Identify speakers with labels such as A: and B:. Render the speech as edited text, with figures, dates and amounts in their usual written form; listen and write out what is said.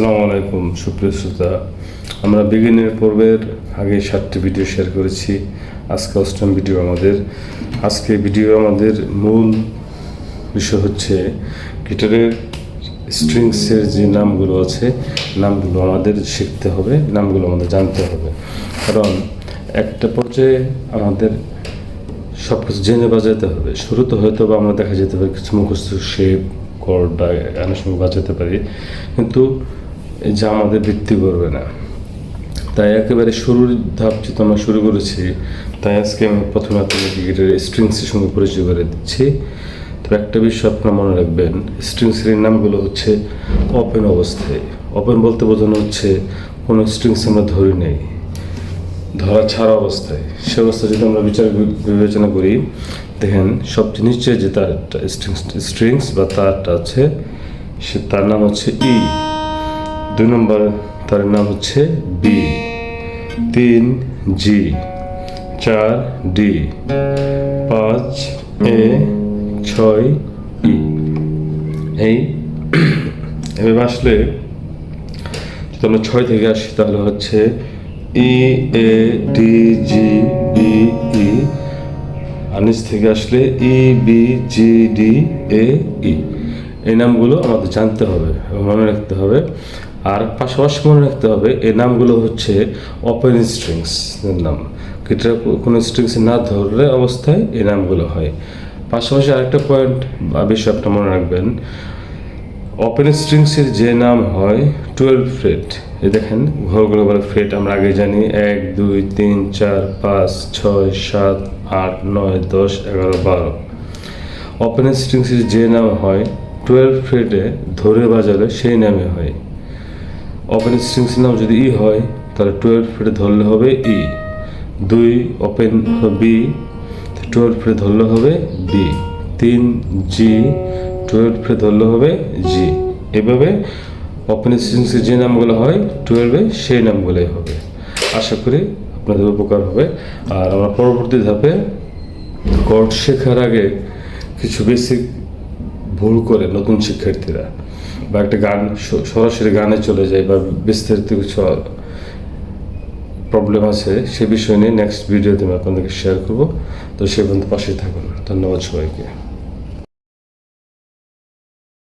A: আসসালামু আলাইকুম সুপ্রিয় শ্রোতা, আমরা বিগিনের পর্বের আগে 7টি ভিডিও শেয়ার করেছি। আজকে 8ম ভিডিও আমাদের মূল বিষয় হচ্ছে গিটারের স্ট্রিংসের যে নামগুলো আছে, নামগুলো আমাদের শিখতে হবে, নামগুলো আমাদের জানতে হবে। কারণ একটা পর্যায়ে আমাদের সব কিছু জেনে বাজাতে হবে। শুরুতে হয়তো বা আমরা দেখা যেতে পারে কিছু মুখস্থ শেপ কর্ড বা অনেক সময় বাজাতে পারি, কিন্তু যা আমাদের বৃত্তি করবে না। তাই একেবারে শুরুর ধাপ যেহেতু আমরা শুরু করেছি, তাই আজকে আমি প্রথমে আপনাদের গিটারের স্ট্রিংসের সঙ্গে পরিচয় করে দিচ্ছি। তবে একটা বিষয় আপনারা মনে রাখবেন, স্ট্রিংসের নামগুলো হচ্ছে ওপেন অবস্থায়। ওপেন বলতে বোঝানো হচ্ছে কোনো স্ট্রিংস আমরা ধরি নেই, ধরা ছাড়া অবস্থায়। সে অবস্থায় যদি আমরা বিবেচনা করি, দেখেন সবচেয়ে নিচে যে তার স্ট্রিংস বা তারটা আছে, তার নাম হচ্ছে ই। 2 নম্বর তার নাম হচ্ছে বি, 3 জি, 4 ডি, 5 এ, 6 ই। এভাবে আসলে যদি আমরা 6 থেকে আসি তাহলে হচ্ছে ই, এ, ডি, জি, বি, ই। আর নিচ থেকে আসলে ই, বি, জি, ডি, এ, ই। এই নামগুলো আমাদের জানতে হবে এবং মনে রাখতে হবে। আর পাশাপাশি মনে রাখতে হবে এই নামগুলো হচ্ছে ওপেন স্ট্রিংস নাম। গিটার কোনো স্ট্রিংস না ধরলে অবস্থায় এই নামগুলো হয়। পাশাপাশি আরেকটা পয়েন্ট বা বিষয় আপনার মনে রাখবেন, ওপেন স্ট্রিংসের যে নাম হয় 12 ফ্রেট। এই দেখেন ঘরগুলো বলে ফ্রেট, আমরা আগে জানি 1, 2, 3, 4, 5, 6, 7, 8, 9, 10, 11, 12। ওপেন স্ট্রিংসের যে নাম হয় 12 ফ্রেটে ধরে বাজালে সেই নামে হয়। ওপেন স্ট্রিংসের নাম যদি ই হয় তাহলে 12 ফ্রেটে ধরলে হবে ই। 2 ওপেন বি, 12 ফ্রেটে ধরলে হবে বি। 3 জি, 12 ফ্রেটে ধরলে হবে জি। এভাবে ওপেন স্ট্রিংসের যে নামগুলো হয় 12-এ সেই নামগুলোই হবে। আশা করি আপনাদের উপকার হবে। আর আমরা পরবর্তী ধাপে কর্ড শেখার আগে কিছু বেসিক ভুল করে নতুন শিক্ষার্থীরা বা একটা গান সরাসরি গানে চলে যায় বা বিস্তারিত কিছু প্রবলেম আছে, সে বিষয় নিয়ে নেক্সট ভিডিওতে আমি আপনাদেরকে শেয়ার করবো। তো সে পর্যন্ত পাশেই থাকুন। ধন্যবাদ সবাইকে।